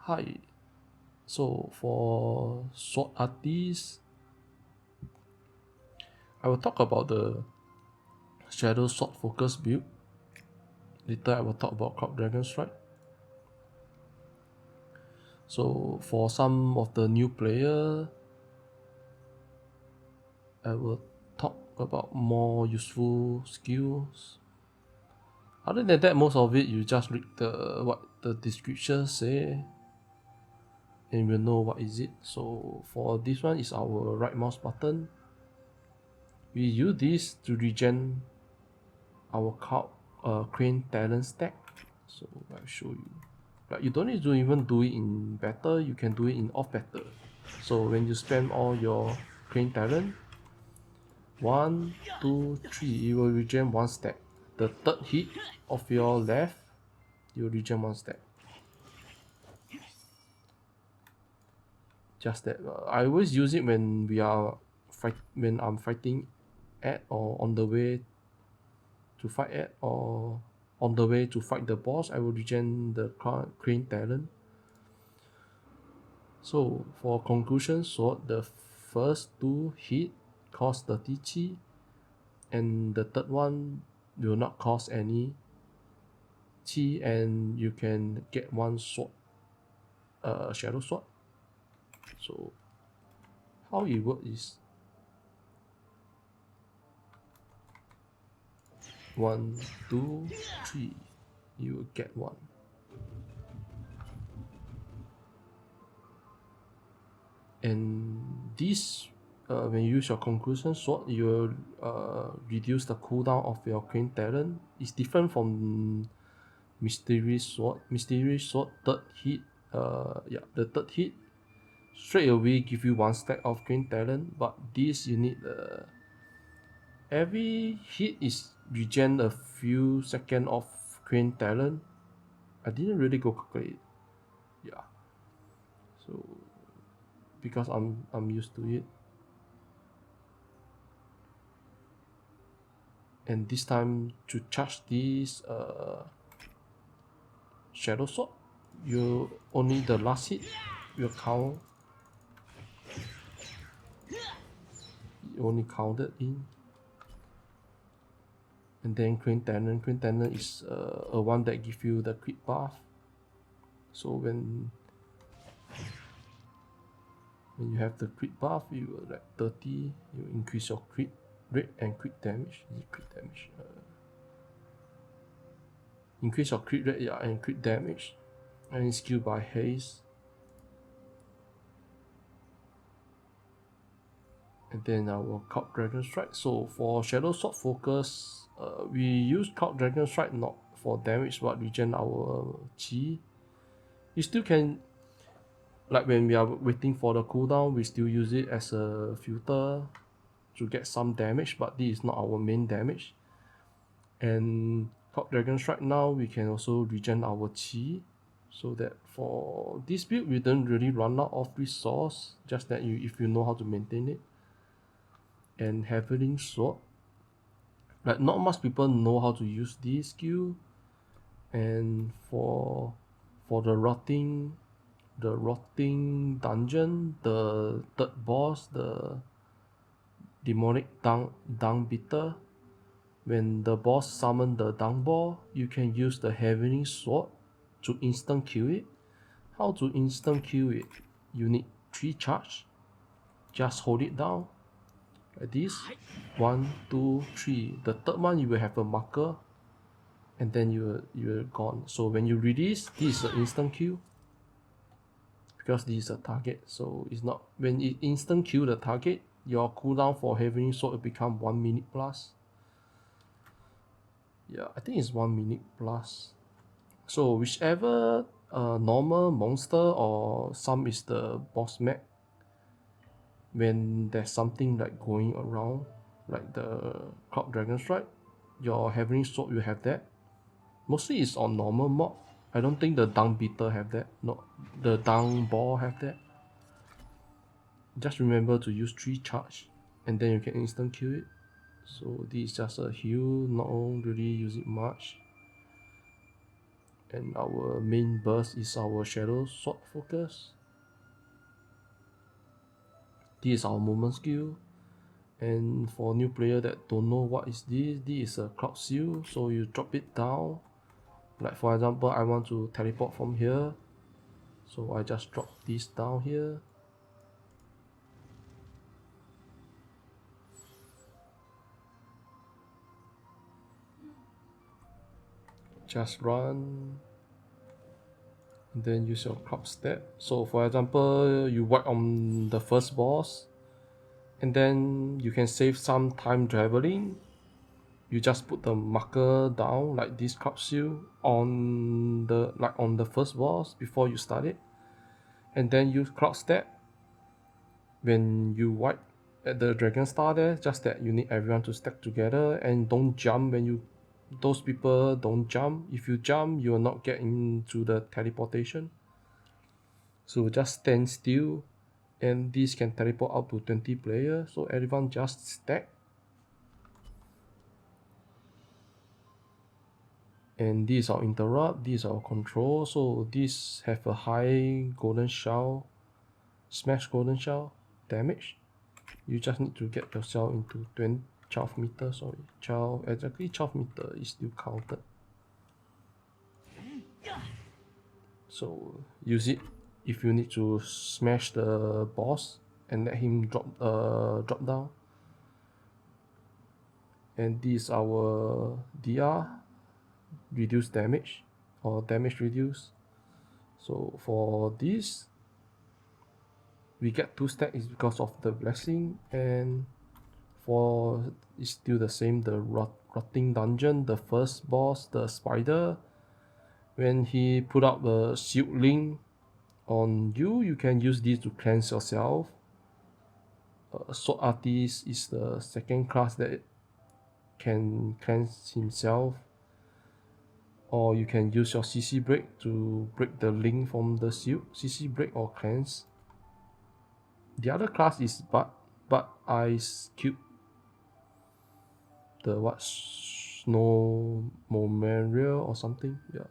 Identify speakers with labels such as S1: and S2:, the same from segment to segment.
S1: Hi. So for sword artists, I will talk about the Shadow Sword focus build. Later I will talk about Crop Dragon Strike. So for some of the new player, I will talk about more useful skills. Other than that, most of it you just read what the description say and you'll know what is it. So for this one is our right mouse button. We use this to regen our crane talent stack. So I'll show you. But you don't need to even do it in battle, you can do it in off battle. So when you spend all your crane talent, 1, 2, 3, you will regen 1 stack. The third hit of your left, you will regen 1 stack. Just that. I always use it when when I'm fighting at or on the way to fight at or on the way to fight the boss. I will regen the crane talent. So for Concussion Sword, the first 2 hit cost 30 chi, and the third one will not cost any chi, and you can get 1 sword, Shadow Sword. So how it works is 1, 2, 3, you will get 1. And this, when you use your Conclusion Sword, you will reduce the cooldown of your crane talent. It's different from Mysterious Sword. Mysterious Sword third hit, the third hit straight away give you 1 stack of crane talent, but this you need every hit is regen a few seconds of crane talent. I didn't really go calculate. Yeah. So because I'm used to it. And this time to charge this Shadow Sword, you only the last hit will count. You only counted in. And then Crane Talent is a one that give you the crit buff. So when you have the crit buff, you will like 30, you increase your crit rate and crit damage. Increase your crit rate, and crit damage. And skill by haste. And then our Cloud Dragon Strike. So for Shadow Sword focus, we use Cloud Dragon Strike not for damage but regen our chi. You still can, like when we are waiting for the cooldown, we still use it as a filter to get some damage, but this is not our main damage. And Cloud Dragon Strike now, we can also regen our chi, so that for this build we don't really run out of resource, just that if you know how to maintain it. And Heavenly Sword, like not much people know how to use this skill. And for the rotting dungeon, the third boss, the demonic dung beater, when the boss summon the dung ball, you can use the Heavenly Sword to instant kill it. How to instant kill it? You need 3 charge. Just hold it down like this. 1, 2, 3. The third one you will have a marker, and then you're gone. So when you release, this is an instant kill, because this is a target. So it's not, when it instant kill the target, your cooldown for Heavenly Sword will become 1 minute plus. Yeah, I think it's 1 minute plus. So whichever normal monster or some is the boss mech, when there's something like going around, like the Cloud Dragon Strike, your Heavenly Sword will have that. Mostly it's on normal mob. I don't think the dung beater have that. No, the dung ball have that. Just remember to use 3 charge, and then you can instant kill it. So this is just a heal, not really use it much. And our main burst is our Shadow Sword focus. This is our movement skill. And for new player that don't know what is this is a cloud seal. So you drop it down. Like for example, I want to teleport from here. So I just drop this down here. Just run. And then use your crop step. So for example, you work on the first boss. And then you can save some time traveling. You just put the marker down like this crop seal on the first boss before you start it. And then use cloud step when you wipe at the dragon star there, just that you need everyone to stack together and don't jump when you those people don't jump. If you jump, you will not get into the teleportation. So just stand still, and this can teleport up to 20 players, so everyone just stack. And these are interrupt, these are control, so these have a high golden shell, smash golden shell damage. You just need to get yourself into 12 meters, sorry, 12, exactly 12 meters is still counted. So use it if you need to smash the boss and let him drop down. And this is our DR, reduce damage or damage reduce. So for this, we get 2 stack is because of the blessing, and for it's still the same, the rotting dungeon, the first boss, the spider, when he put up the shield link on you, you can use this to cleanse yourself. Sword artist is the second class that can cleanse himself, or you can use your CC break to break the link from the shield. CC break or cleanse. The other class is but ice cube, the what, snow memorial or something. Yeah,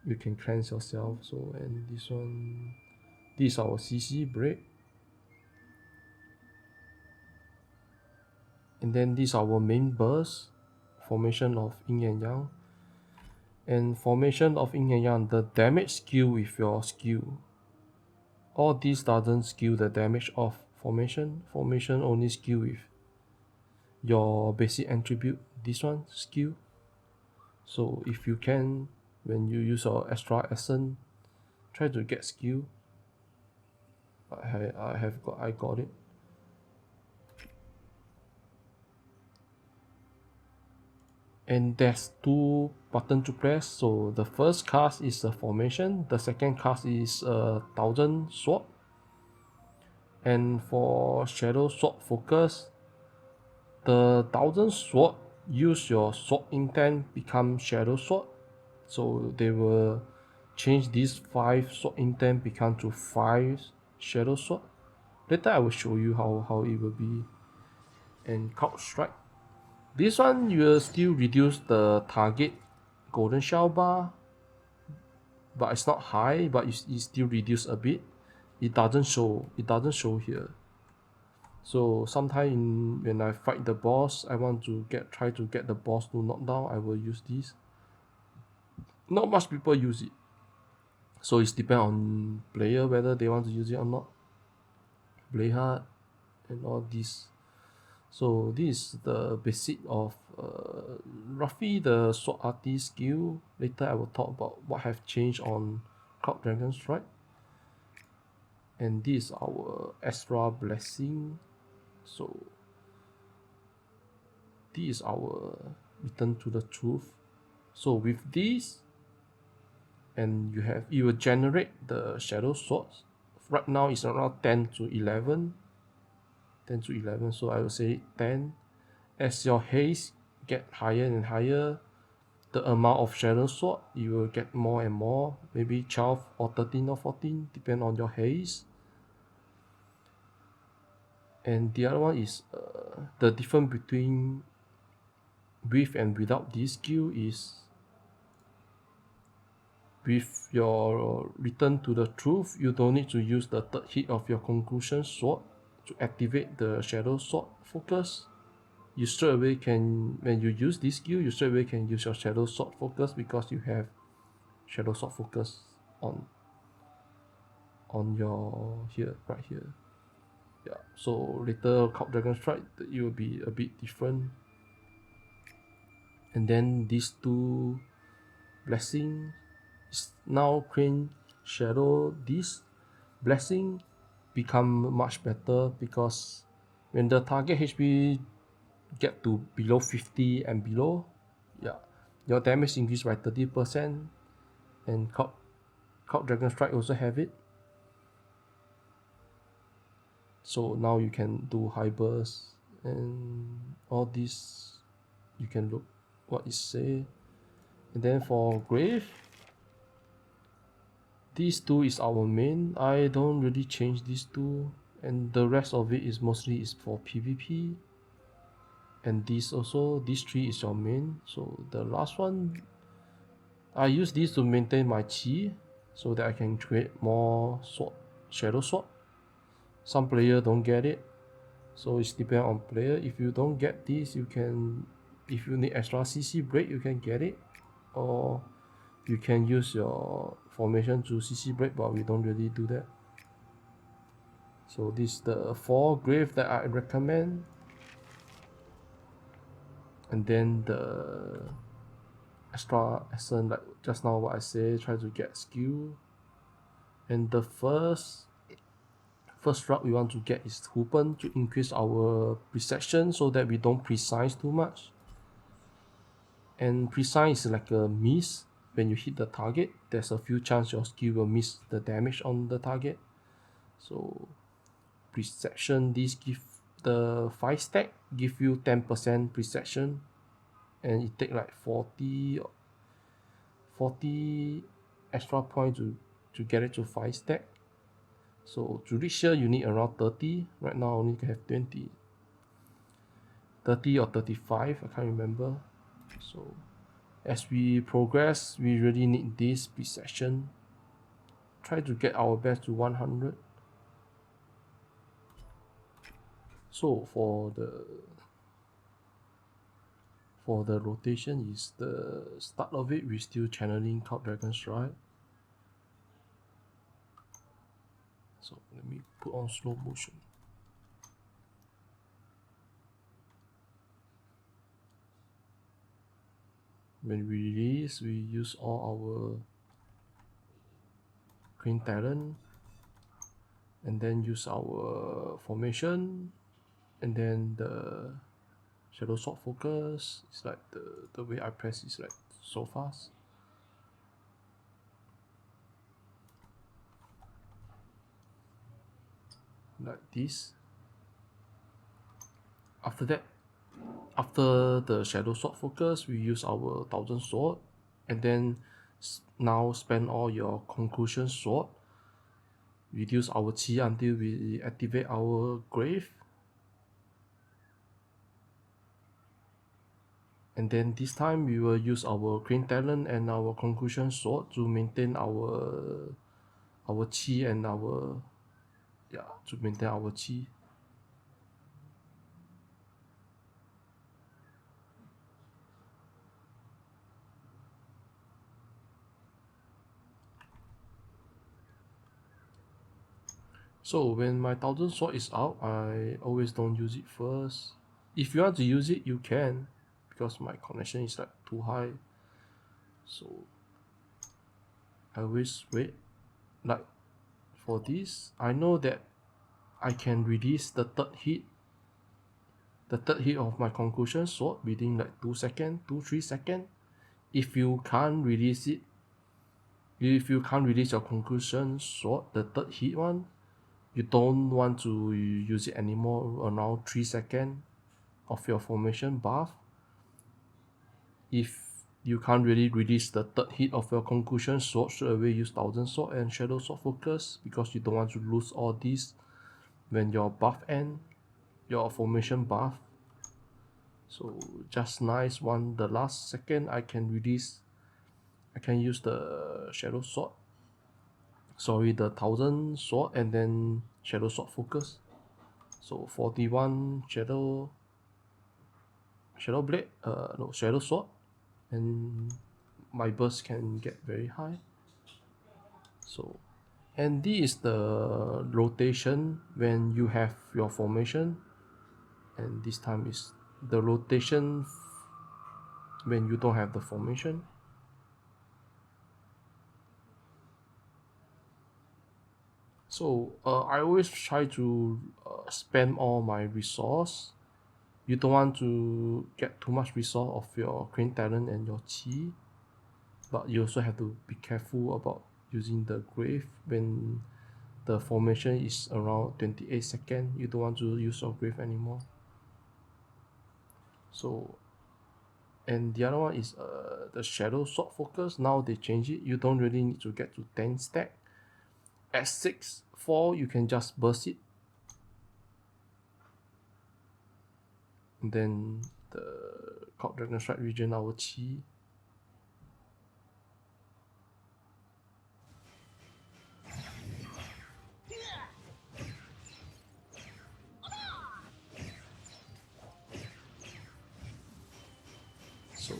S1: you can cleanse yourself. So, and this one, this is our CC break. And then this is our main burst, formation of Yin and Yang. And formation of Yin and Yang, the damage skill with your skill. All this doesn't skill the damage of formation. Formation only skill with your basic attribute, this one skill. So if you can, when you use your Astral Essence, try to get skill. I got it. And there's 2 buttons to press. So the first cast is the formation, the second cast is a Thousand Sword. And for Shadow Sword focus, the Thousand Sword, use your sword intent become Shadow Sword. So they will change these 5 sword intent become to 5 Shadow Sword. Later I will show you how it will be. And Cloud Strike, this one you will still reduce the target golden shell bar, but it's not high, but it still reduce a bit. It doesn't show here. So sometime when I fight the boss, I want to try to get the boss to knock down, I will use this. Not much people use it, so it's depend on player whether they want to use it or not. Play hard and all this. So this is the basic of roughly the sword artist skill. Later I will talk about what have changed on Cloud Dragon Strike. And this is our Astral Blessing. So this is our return to the truth. So with this, and you will generate the shadow swords. Right now it's around 10 to 11. 10 to 11, so I will say 10. As your haze get higher and higher, the amount of shadow sword you will get more and more, maybe 12 or 13 or 14, depend on your haze. And the other one is the difference between with and without this skill is With your return to the truth, you don't need to use the third hit of your Concussion Sword to activate the Shadow Sword focus. You straight away can, when you use this skill, you straight away can use your Shadow Sword focus because you have Shadow Sword focus on your here, right here. Yeah, so later Cloud Dragon Strike, it will be a bit different. And then these two blessing is now Crane Shadow. This blessing become much better because when the target HP get to below 50 and below, yeah, your damage increase by 30%, and Cloud Dragon Strike also have it. So now you can do high burst and all this. You can look what it say. And then for Grave, these two is our main. I don't really change these two, and the rest of it is mostly is for PvP. And this also, these three is your main. So the last one, I use this to maintain my chi, so that I can create more sword, shadow sword. Some player don't get it, so it's depend on player. If you don't get this, you can, if you need extra CC break, you can get it, or you can use your formation to CC break, but we don't really do that. So this is the 4 grave that I recommend. And then the Astral Essence, like just now what I say, try to get skill. And the first route we want to get is Hoopen to increase our precision so that we don't precise too much. And precise is like a miss. When you hit the target, there's a few chance your skill will miss the damage on the target. So precision, this give the 5 stack give you 10% precision, and it take like 40 extra points to get it to 5 stack. So to reach here you need around 30. Right now I only have 20, 30 or 35, I can't remember. So as we progress, we really need this precision. Try to get our best to 100. So for the rotation is the start of it, we still channeling Cloud Dragon Strike. So let me put on slow motion. When we release, we use all our Green Talon, and then use our formation, and then the Shadow Sword focus. It's like the way I press is like so fast. Like this. After that, after the Shadow Sword focus, we use our Thousand Sword, and then now spend all your Concussion Sword. Reduce our chi until we activate our grave. And then this time we will use our Green Talon and our Concussion Sword to maintain our chi and our, yeah, to maintain our chi. So when my Thousand Sword is out, I always don't use it first. If you want to use it, you can, because my connection is like too high. So I always wait. Like for this, I know that I can release the third hit of my Concussion Sword within like 2 seconds, 2-3 seconds. If you can't release it, if you can't release your Concussion Sword, the third hit one, you don't want to use it anymore around 3 seconds of your formation buff. If you can't really release the third hit of your Concussion Sword, straight away use Thousand Sword and Shadow Sword focus, because you don't want to lose all this when your buff end, your formation buff. So just nice one, the last second I can release I can use the Shadow Sword. Sorry, the Thousand Sword and then Shadow Sword focus. So 41 Shadow Blade, no, Shadow Sword, and my burst can get very high. So, and this is the rotation when you have your formation, and this time is the rotation when you don't have the formation. So I always try to spend all my resource. You don't want to get too much resource of your Crane Talon and your Chi, but you also have to be careful about using the Grave when the formation is around 28 seconds. You don't want to use your Grave anymore. So, and the other one is the Shadow Sword focus. Now they change it. You don't really need to get to 10 stack. At 4 you can just burst it. And then the Cloud Dragon Strike regen our Chi. So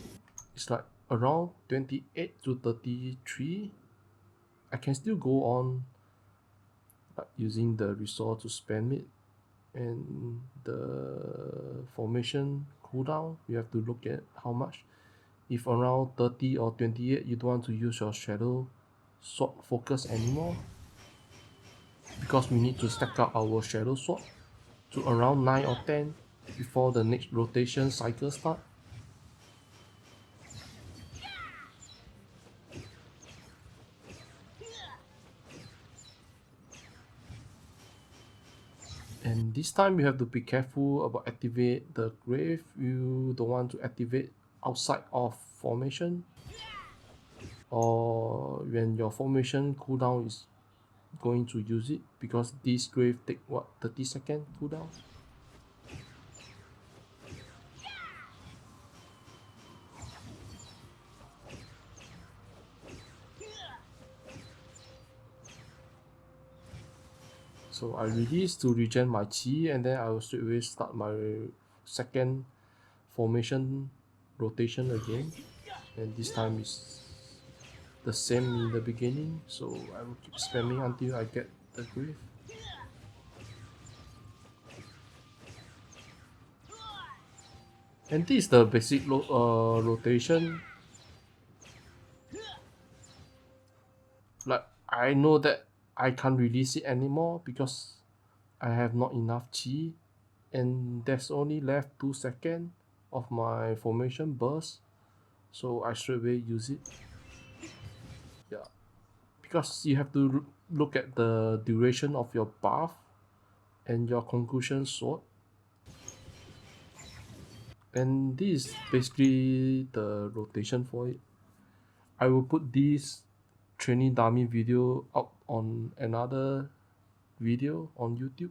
S1: it's like around 28 to 33. I can still go on using the resource to spam it, and the formation cooldown you have to look at how much. If around 30 or 28 you don't want to use your Shadow Sword focus anymore, because we need to stack up our Shadow Sword to around 9 or 10 before the next rotation cycle start. And this time you have to be careful about activate the Grave. You don't want to activate outside of formation, or when your formation cooldown is going to use it, because this Grave take what, 30 second cooldown. So I release to regen my Chi, and then I will straight away start my second formation rotation again, and this time is the same in the beginning, so I will keep spamming until I get the Grave. And this is the basic rotation. Like, I know that I can't release it anymore because I have not enough Chi, and there's only left 2 seconds of my formation burst, so I straight away use it. Yeah, because you have to look at the duration of your buff and your Concussion Sword, and this is basically the rotation for it. I will put this training dummy video out on another video on YouTube.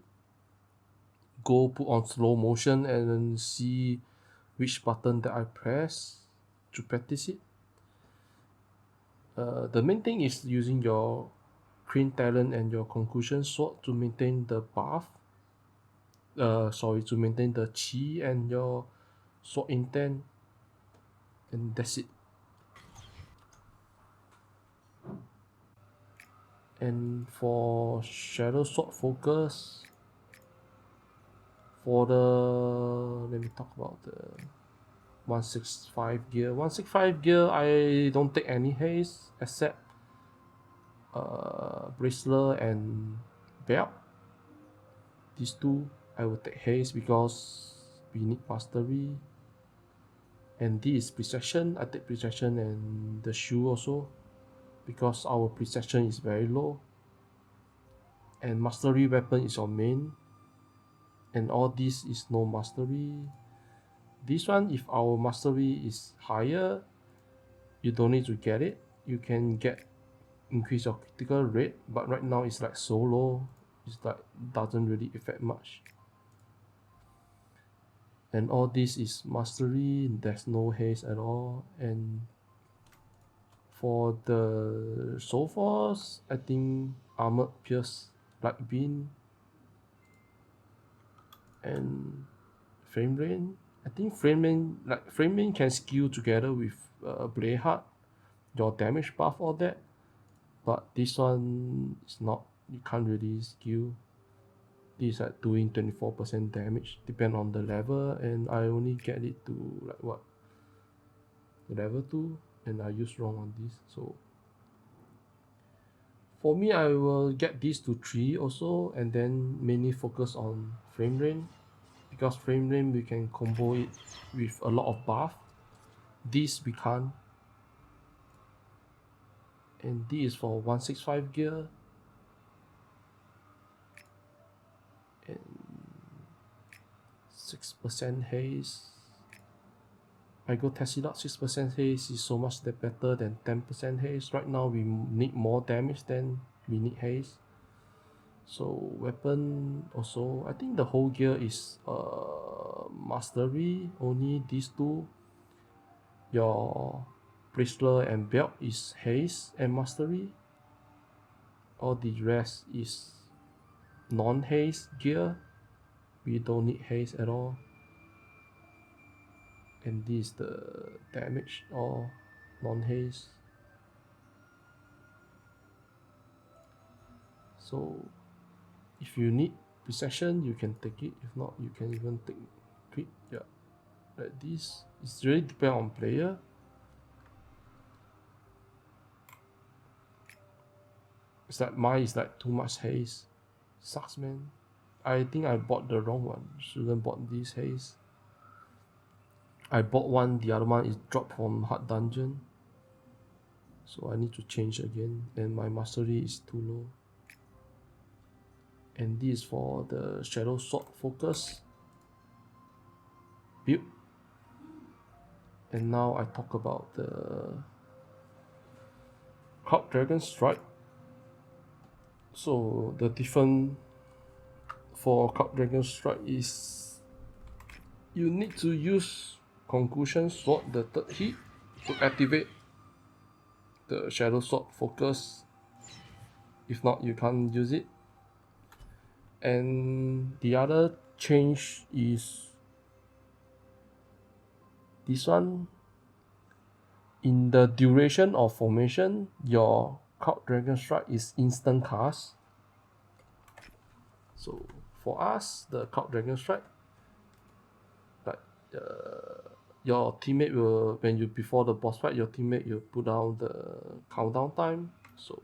S1: Go put on slow motion and then see which button that I press to practice it. The main thing is using your Crane Talon and your Concussion Sword to maintain the buff. To maintain the Chi and your Sword Intent, and that's it. And for Shadow Sword focus, for the, let me talk about the 165 gear. 165 gear, I don't take any haste except bracelet and belt. These two I will take haste because we need mastery. And this is precision. I take precision and the shoe also because our precision is very low. And mastery weapon is our main. And all this is no mastery. This one, if our mastery is higher, you don't need to get it. You can get increase your critical rate, but right now it's like so low, it's like doesn't really affect much. And all this is mastery, there's no haste at all. And For the Sophos, I think Armored Pierce, Light Beam, and Flame Rain. I think Flame Rain can skew together with Blade Heart, your damage buff, all that. But this one is not, you can't really skew. This is like doing 24% damage, depend on the level, and I only get it to like what? Level 2, and I use wrong on this. So for me, I will get this to 3 also, and then mainly focus on Flame Rain, because Flame Rain we can combo it with a lot of buff. This we can't. And this is for 165 gear. And 6% haste. I go test it out. 6% haste is so much better than 10% haste. Right now we need more damage than we need haste. So weapon also, I think the whole gear is mastery. Only these two, your bracelet and belt, is haste and mastery. All the rest is non-haste gear. We don't need haste at all. And this is the damage or non-haste. So if you need precision, you can take it. If not, you can even take crit. Yeah, like this. It's really depend on player. It's like mine is like too much haste. Sucks, man. I think I bought the wrong one. Shouldn't bought this haste. I bought one, the other one is dropped from hard dungeon. So I need to change again, and my mastery is too low. And this is for the Shadow Sword focus build. And now I talk about the Cloud Dragon Strike. So the different for Cloud Dragon Strike is you need to use Concussion Sword, the third hit, to activate the Shadow Sword focus. If not, you can't use it. And the other change is this one. In the duration of formation, your Cloud Dragon Strike is instant cast. So for us, the Cloud Dragon Strike, like your teammate will, when you before the boss fight, your teammate will put down the countdown time. So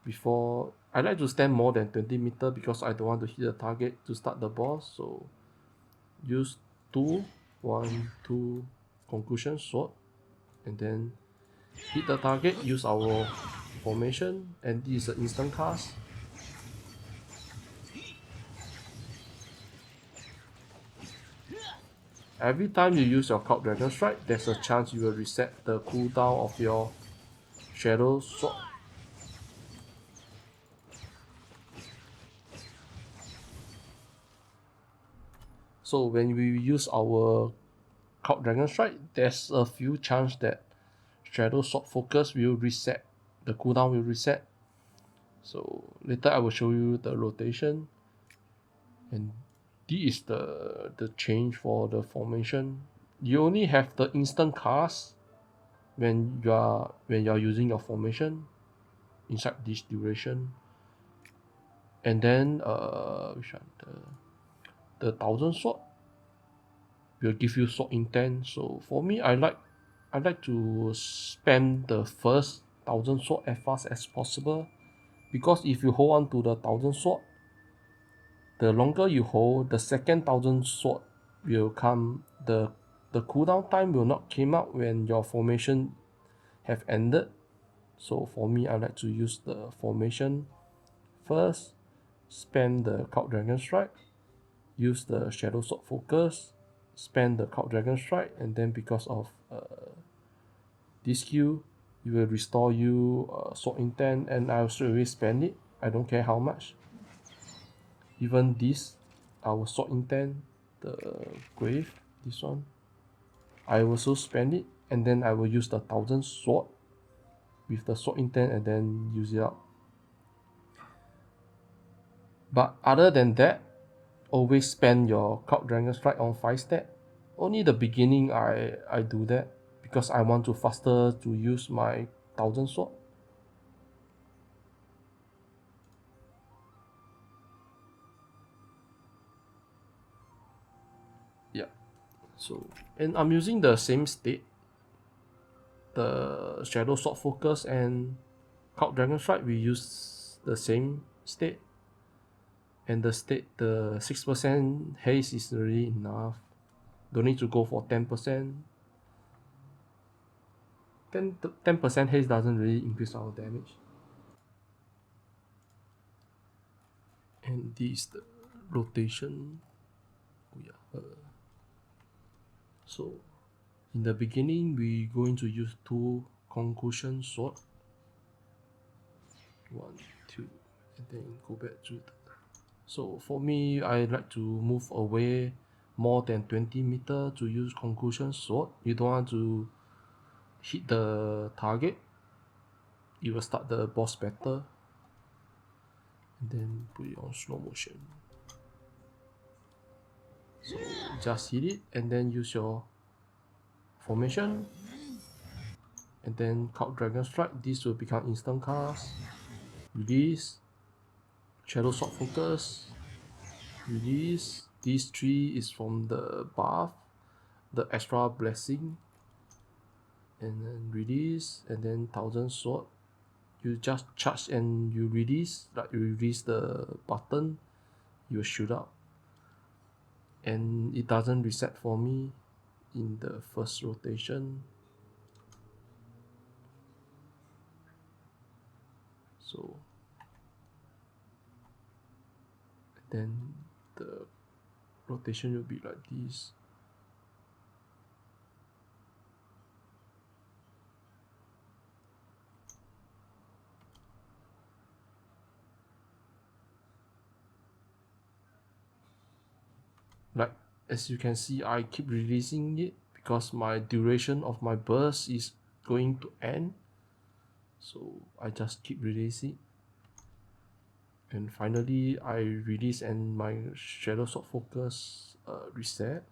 S1: before, I like to stand more than 20 meters because I don't want to hit the target to start the boss. So use 2, 1, 2 Concussion Sword, and then hit the target, use our formation, and this is an instant cast. Every time you use your Cloud Dragon Strike, there's a chance you will reset the cooldown of your Shadow Sword. So when we use our Cloud Dragon Strike, there's a few chance that Shadow Sword focus will reset, the cooldown will reset. So later I will show you the rotation, and this is the change for the formation. You only have the instant cast when you are using your formation inside this duration. And then which one, the Thousand Sword will give you sword intent. So for me, I like to spam the first Thousand Sword as fast as possible, because if you hold on to the Thousand Sword, the longer you hold, the second Thousand Sword will come, the cooldown time will not come out when your formation have ended. So for me, I like to use the formation first, spam the Cloud Dragon Strike, use the Shadow Sword focus, spam the Cloud Dragon Strike, and then because of this skill, it will restore you sword intent, and I'll straight away spend it. I don't care how much. Even this, our sword intent, the grave, this one, I will also spend it, and then I will use the Thousand Sword with the sword intent and then use it up. But other than that, always spend your Cloud Dragon Strike on 5 stat. Only the beginning I do that because I want to faster to use my 1000 sword. Yeah. So, and I'm using the same state, the Shadow Sword Focus and Cloud Dragon Strike. We use the same state, and the 6% haste is really enough. Don't need to go for 10%. 10% haste doesn't really increase our damage. And this is the rotation. Oh yeah. So in the beginning, we going to use 2 Concussion Sword. 1, 2, and then go back to the... So for me, I like to move away more than 20 meter to use Concussion Sword. You don't want to hit the target. You will start the boss better. And then put it on slow motion. So just hit it and then use your formation. And then Cloud Dragon Strike. This will become instant cast. Release. Shadow Sword Focus. Release. These 3 is from the buff, the Astral Blessing, and then release, and then 1000 sword. You just charge and you release, like you release the button, you will shoot up, and it doesn't reset for me in the first rotation. So then the rotation will be like this. Like as you can see, I keep releasing it because my duration of my burst is going to end. So I just keep releasing. And finally, I release and my Shadow Sword Focus reset.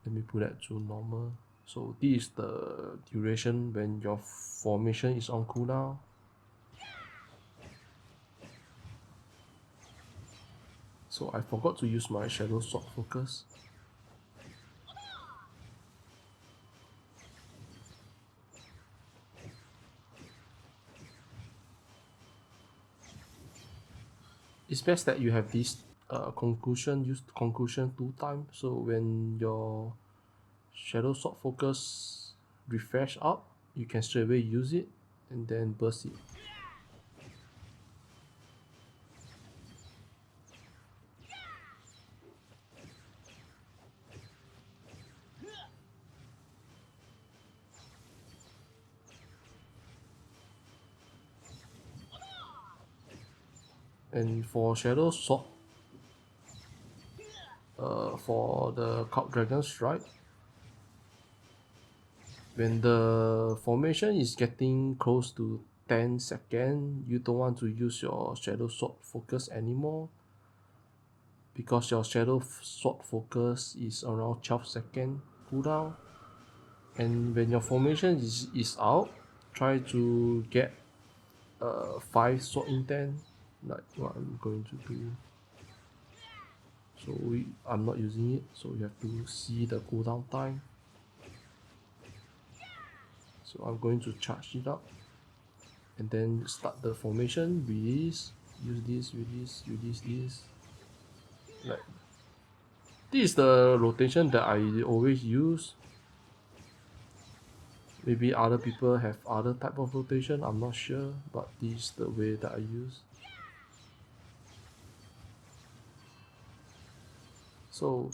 S1: Let me put that to normal. So this is the duration when your formation is on cooldown. So I forgot to use my Shadow Sword Focus. It's best that you have this conclusion, use conclusion 2 times. So when your Shadow Sword Focus refresh up, you can straight away use it and then burst it. And for Shadow Sword, for the Cloud Dragon Strike, when the formation is getting close to 10 seconds, you don't want to use your Shadow Sword Focus anymore, because your Shadow Sword Focus is around 12 seconds cooldown. And when your formation is out, try to get 5 sword intent, like what I'm going to do. So I'm not using it, so you have to see the cooldown time. So I'm going to charge it up and then start the formation, release, use this, release, release this. Like this is the rotation that I always use. Maybe other people have other type of rotation, I'm not sure, but this is the way that I use. So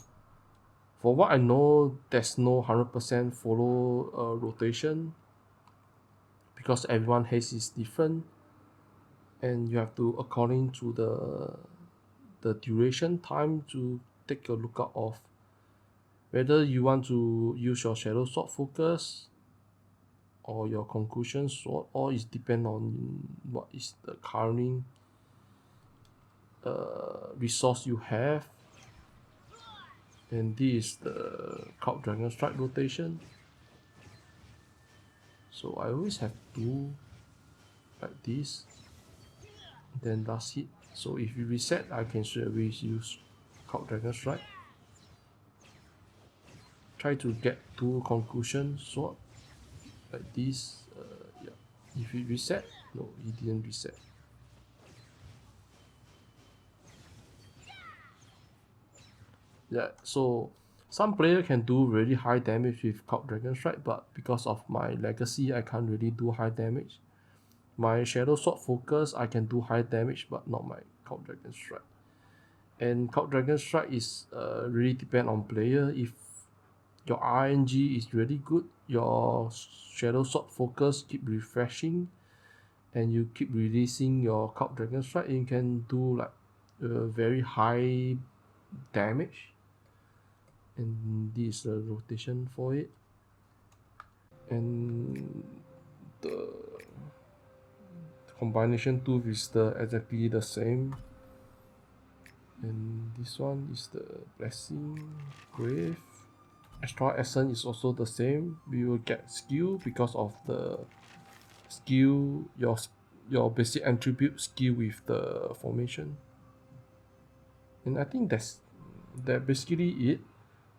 S1: for what I know, there's no 100% follow rotation because everyone haste is different, and you have to according to the duration time to take a lookout of whether you want to use your Shadow Sword Focus or your Concussion Sword, or it depends on what is the current resource you have. And this is the Cult Dragon Strike rotation. So I always have two like this, then last hit. So if you reset, I can straight away use Cult Dragon Strike. Try to get two Concussion Sword like this. Yeah. If it reset, no, it didn't reset. Yeah, so some player can do really high damage with Cult Dragon Strike, but because of my legacy, I can't really do high damage. My Shadow Sword focus, I can do high damage, but not my Cult Dragon Strike. And Cult Dragon Strike is really depend on player. If your RNG is really good, your Shadow Sword focus keep refreshing, and you keep releasing your Cult Dragon Strike, you can do like very high damage. And this is the rotation for it. And the combination tooth is exactly the same. And this one is the Blessing Grave. Astral Essence is also the same. We will get skill because of the skill, your basic attribute skill with the formation. And I think that basically it.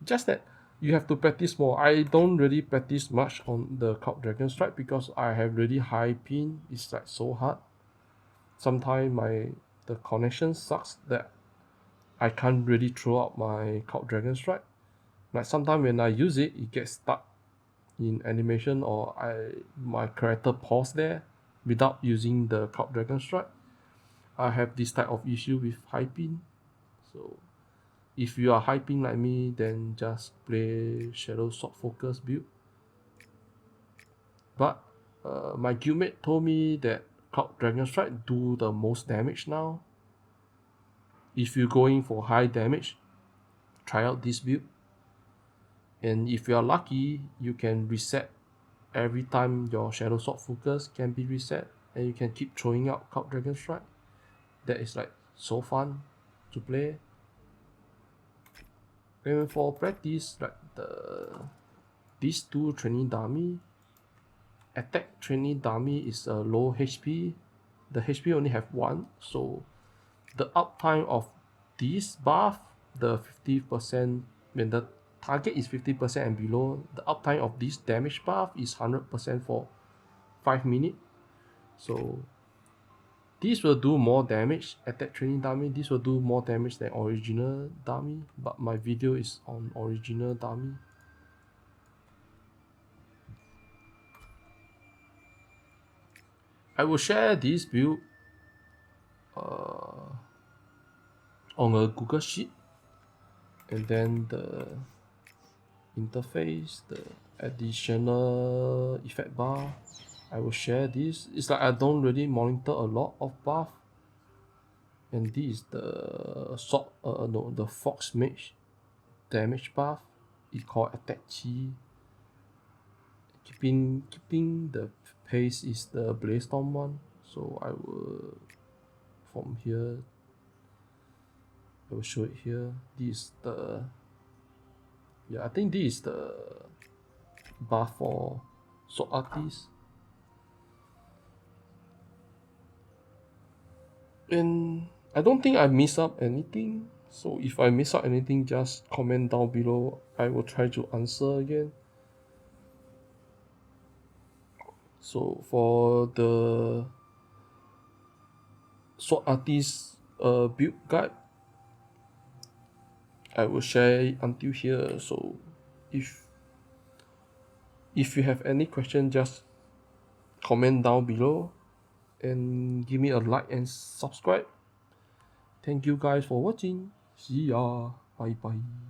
S1: Just that you have to practice more. I don't really practice much on the Cult Dragon Strike because I have really high ping. It's like so hard. Sometimes the connection sucks that I can't really throw out my Cult Dragon Strike. Like sometimes when I use it, it gets stuck in animation, or my character pause there without using the Cult Dragon Strike. I have this type of issue with high ping. So if you are high ping like me, then just play Shadow Sword focus build. But my guildmate told me that Cult Dragon Strike do the most damage now. If you're going for high damage, try out this build. And if you are lucky, you can reset every time your Shadow Sword focus can be reset, and you can keep throwing out Cult Dragon Strike. That is like so fun to play. And for practice, like these two training dummy, attack training dummy is a low HP. The HP only have 1, so the uptime of this buff, the 50%, when the target is 50% and below, the uptime of this damage buff is 100% for 5 minutes. So this will do more damage. Attack training dummy, this will do more damage than original dummy, but my video is on original dummy. I will share this build on a Google Sheet, and then the interface, the additional effect bar, I will share this. It's like I don't really monitor a lot of buff. And this is the the Fox Mage damage buff. It's called attack chi. Keeping the pace is the Blaze-Storm one. So I will, from here, I will show it here. This is the, yeah, I think this is the buff for Sword Artist. And I don't think I miss up anything. So if I miss out anything, just comment down below. I will try to answer again. So for the Sword Artist build guide, I will share it until here. So if you have any question, just comment down below and give me a like and subscribe. Thank you guys for watching. See ya. Bye bye.